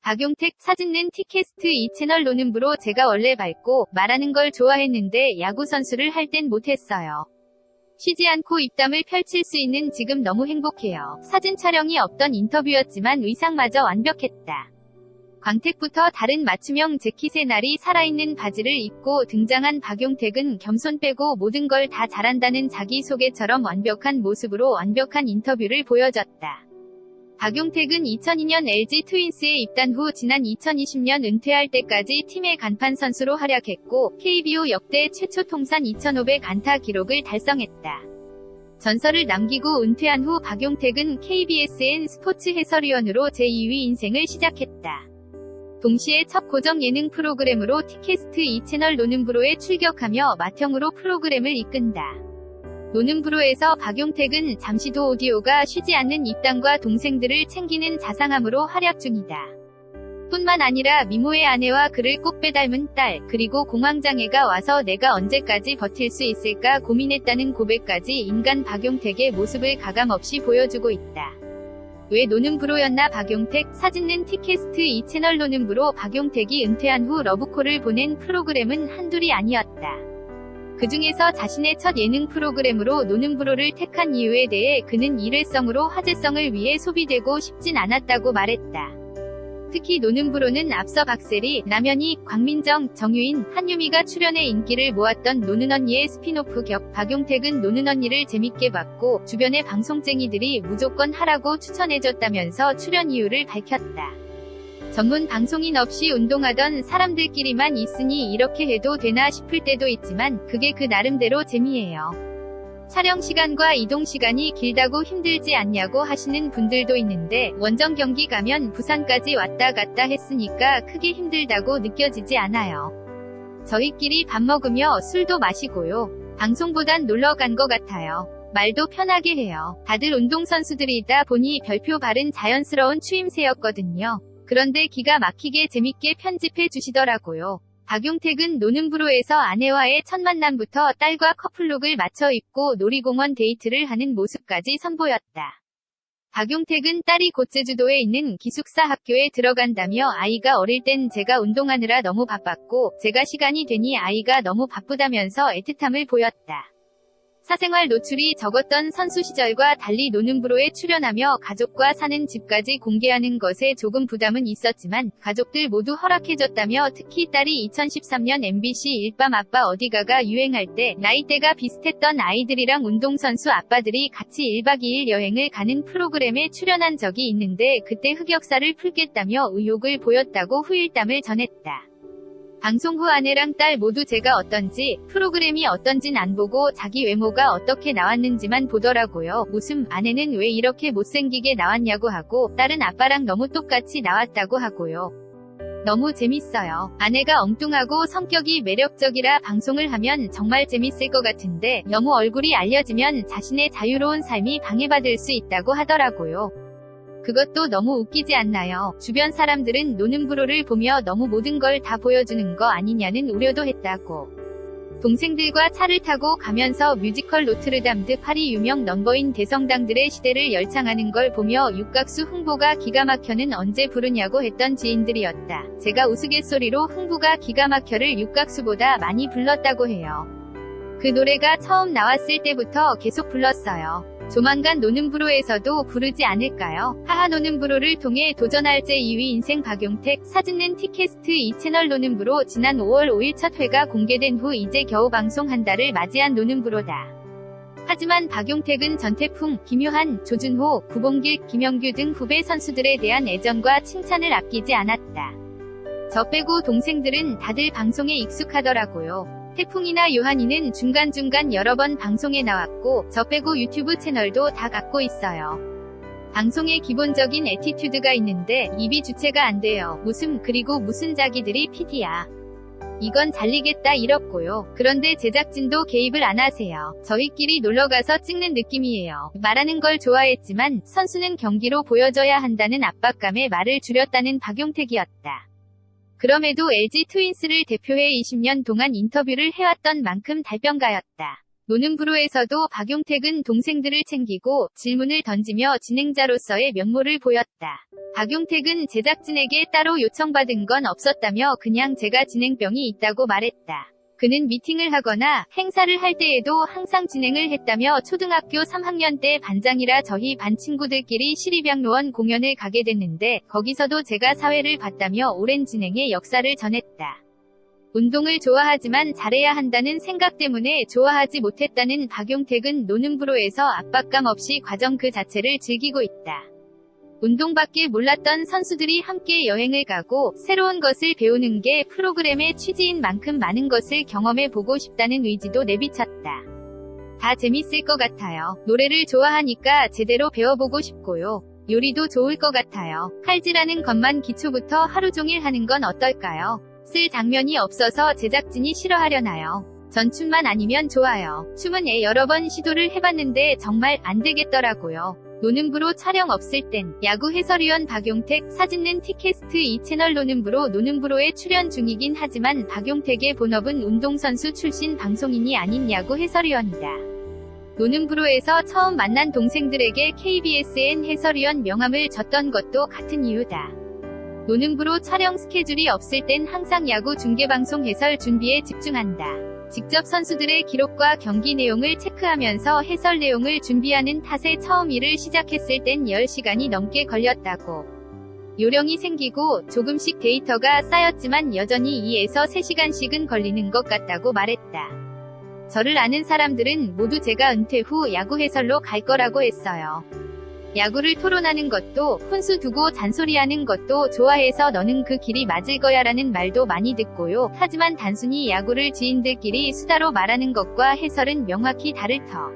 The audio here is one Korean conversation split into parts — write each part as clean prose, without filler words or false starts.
박용택 사진낸 티캐스트 이 채널 노는 부로 제가 원래 밝고 말하는 걸 좋아했는데 야구 선수를 할 땐 못했어요. 쉬지 않고 입담을 펼칠 수 있는 지금 너무 행복해요. 사진 촬영이 없던 인터뷰였지만 의상마저 완벽했다. 광택부터 다른 맞춤형 재킷의 날이 살아있는 바지를 입고 등장한 박용택은 겸손 빼고 모든 걸 다 잘한다는 자기소개처럼 완벽한 모습으로 완벽한 인터뷰를 보여줬다. 박용택은 2002년 LG 트윈스에 입단 후 지난 2020년 은퇴할 때까지 팀의 간판 선수로 활약했고 KBO 역대 최초 통산 2,500 안타 기록을 달성했다. 전설을 남기고 은퇴한 후 박용택은 KBSN 스포츠 해설위원으로 제2위 인생을 시작했다. 동시에 첫 고정 예능 프로그램으로 티캐스트 이 채널 노는 부로에 출격하며 맏형으로 프로그램을 이끈다. 노는 부로에서 박용택은 잠시도 오디오가 쉬지 않는 입담과 동생들을 챙기는 자상함으로 활약 중이다. 뿐만 아니라 미모의 아내와 그를 꼭 빼닮은 딸, 그리고 공황장애가 와서 내가 언제까지 버틸 수 있을까 고민했다는 고백까지 인간 박용택의 모습을 가감없이 보여주고 있다. 왜 노는 부로였나 박용택 사진낸 티캐스트 이 채널 노는 부로 박용택이 은퇴한 후 러브콜을 보낸 프로그램은 한둘이 아니었다. 그 중에서 자신의 첫 예능 프로그램으로 노는 부로를 택한 이유에 대해 그는 일회성으로 화제성을 위해 소비되고 싶진 않았다고 말했다. 특히 노는 부로는 앞서 박세리, 남현희, 광민정, 정유인, 한유미가 출연해 인기를 모았던 노는 언니의 스피노프 격 박용택은 노는 언니를 재밌게 봤고 주변의 방송쟁이들이 무조건 하라고 추천해줬다면서 출연 이유를 밝혔다. 전문 방송인 없이 운동하던 사람들끼리만 있으니 이렇게 해도 되나 싶을 때도 있지만 그게 그 나름대로 재미예요. 촬영 시간과 이동 시간이 길다고 힘들지 않냐고 하시는 분들도 있는데 원정 경기 가면 부산까지 왔다 갔다 했으니까 크게 힘들다고 느껴지지 않아요. 저희끼리 밥 먹으며 술도 마시고요. 방송보단 놀러 간 것 같아요. 말도 편하게 해요. 다들 운동선수들이다 보니 별표 발은 자연스러운 추임새였거든요. 그런데 기가 막히게 재밌게 편집해 주시더라고요. 박용택은 노는 부로에서 아내와의 첫 만남부터 딸과 커플룩을 맞춰 입고 놀이공원 데이트를 하는 모습까지 선보였다. 박용택은 딸이 곧 제주도에 있는 기숙사 학교에 들어간다며 아이가 어릴 땐 제가 운동하느라 너무 바빴고 제가 시간이 되니 아이가 너무 바쁘다면서 애틋함을 보였다. 사생활 노출이 적었던 선수 시절과 달리 노는 부로에 출연하며 가족과 사는 집까지 공개하는 것에 조금 부담은 있었지만 가족들 모두 허락해줬다며 특히 딸이 2013년 MBC 일밤 아빠 어디가가 유행할 때 나이대가 비슷했던 아이들이랑 운동선수 아빠들이 같이 1박 2일 여행을 가는 프로그램에 출연한 적이 있는데 그때 흑역사를 풀겠다며 의욕을 보였다고 후일담을 전했다. 방송 후 아내랑 딸 모두 제가 어떤지, 프로그램이 어떤진 안 보고 자기 외모가 어떻게 나왔는지만 보더라고요. 웃음, 아내는 왜 이렇게 못생기게 나왔냐고 하고, 딸은 아빠랑 너무 똑같이 나왔다고 하고요. 너무 재밌어요. 아내가 엉뚱하고 성격이 매력적이라 방송을 하면 정말 재밌을 것 같은데, 너무 얼굴이 알려지면 자신의 자유로운 삶이 방해받을 수 있다고 하더라고요. 그것도 너무 웃기지 않나요? 주변 사람들은 노는 부로를 보며 너무 모든 걸 다 보여주는 거 아니냐는 우려도 했다고. 동생들과 차를 타고 가면서 뮤지컬 노트르담드 파리 유명 넘버인 대성당들의 시대를 열창하는 걸 보며 육각수 흥부가 기가 막혀는 언제 부르냐고 했던 지인들이었다. 제가 우스갯소리로 흥부가 기가 막혀를 육각수보다 많이 불렀다고 해요. 그 노래가 처음 나왔을 때부터 계속 불렀어요. 조만간 노는 부로에서도 부르지 않을까요? 하하 노는 부로를 통해 도전할 제2위 인생 박용택 사진낸 티캐스트 이 채널 노는 부로 지난 5월 5일 첫 회가 공개된 후 이제 겨우 방송 한 달을 맞이한 노는 부로다. 하지만 박용택은 전태풍, 김효한, 조준호, 구봉길, 김영규 등 후배 선수들에 대한 애정과 칭찬을 아끼지 않았다. 저 빼고 동생들은 다들 방송에 익숙하더라고요. 태풍이나 요한이는 중간중간 여러 번 방송에 나왔고 저 빼고 유튜브 채널도 다 갖고 있어요. 방송에 기본적인 애티튜드가 있는데 입이 주체가 안 돼요. 웃음 그리고 무슨 자기들이 PD야. 이건 잘리겠다 이렇고요. 그런데 제작진도 개입을 안 하세요. 저희끼리 놀러가서 찍는 느낌이에요. 말하는 걸 좋아했지만 선수는 경기로 보여줘야 한다는 압박감에 말을 줄였다는 박용택이었다. 그럼에도 LG 트윈스를 대표해 20년 동안 인터뷰를 해왔던 만큼 달변가였다. 노는 프로에서도 박용택은 동생들을 챙기고 질문을 던지며 진행자로서의 면모를 보였다. 박용택은 제작진에게 따로 요청받은 건 없었다며 그냥 제가 진행병이 있다고 말했다. 그는 미팅을 하거나 행사를 할 때에도 항상 진행을 했다며 초등학교 3학년 때 반장이라 저희 반 친구들끼리 시립양로원 공연을 가게 됐는데 거기서도 제가 사회를 봤다며 오랜 진행의 역사를 전했다. 운동을 좋아하지만 잘해야 한다는 생각 때문에 좋아하지 못했다는 박용택은 노는 프로에서 압박감 없이 과정 그 자체를 즐기고 있다. 운동밖에 몰랐던 선수들이 함께 여행을 가고 새로운 것을 배우는 게 프로그램의 취지인 만큼 많은 것을 경험해 보고 싶다는 의지도 내비쳤다. 다 재밌을 것 같아요. 노래를 좋아하니까 제대로 배워보고 싶고요. 요리도 좋을 것 같아요. 칼질하는 것만 기초부터 하루 종일 하는 건 어떨까요? 쓸 장면이 없어서 제작진이 싫어하려나요? 전 춤만 아니면 좋아요. 춤은 여러 번 시도를 해봤는데 정말 안 되겠더라고요. 노는 프로 촬영 없을 땐 야구 해설위원 박용택, 사진는 티캐스트 이 채널 노는 프로에 출연 중이긴 하지만 박용택의 본업은 운동선수 출신 방송인이 아닌 야구 해설위원이다. 노는 프로에서 처음 만난 동생들에게 KBSN 해설위원 명함을 줬던 것도 같은 이유다. 노는 프로 촬영 스케줄이 없을 땐 항상 야구 중계방송 해설 준비에 집중한다. 직접 선수들의 기록과 경기 내용을 체크하면서 해설 내용을 준비하는 탓에 처음 일을 시작했을 땐 10시간이 넘게 걸렸다고. 요령이 생기고 조금씩 데이터가 쌓였지만 여전히 2에서 3시간씩은 걸리는 것 같다고 말했다. 저를 아는 사람들은 모두 제가 은퇴 후 야구 해설로 갈 거라고 했어요. 야구를 토론하는 것도, 훈수 두고 잔소리하는 것도 좋아해서 너는 그 길이 맞을 거야 라는 말도 많이 듣고요. 하지만 단순히 야구를 지인들끼리 수다로 말하는 것과 해설은 명확히 다를 터.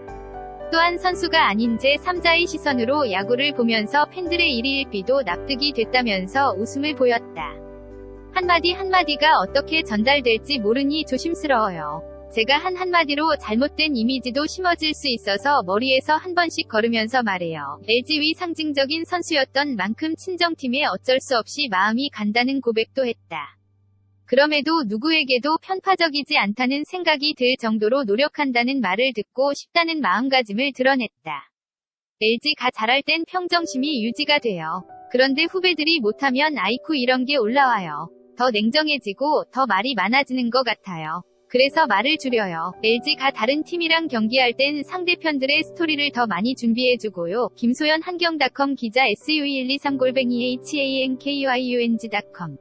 또한 선수가 아닌 제3자의 시선으로 야구를 보면서 팬들의 일희일비도 납득이 됐다면서 웃음을 보였다. 한마디 한마디가 어떻게 전달될지 모르니 조심스러워요. 제가 한마디로 잘못된 이미지도 심어질 수 있어서 머리에서 한 번씩 걸으면서 말해요. LG 위 상징적인 선수였던 만큼 친정팀에 어쩔 수 없이 마음이 간다는 고백도 했다. 그럼에도 누구에게도 편파적이지 않다는 생각이 들 정도로 노력한다는 말을 듣고 싶다는 마음가짐을 드러냈다. LG가 잘할 땐 평정심이 유지가 돼요. 그런데 후배들이 못하면 아이쿠 이런 게 올라와요. 더 냉정해지고 더 말이 많아지는 것 같아요. 그래서 말을 줄여요. LG가 다른 팀이랑 경기할 땐 상대편들의 스토리를 더 많이 준비해주고요. 김소연 한경닷컴 기자 SU123@hankyung.com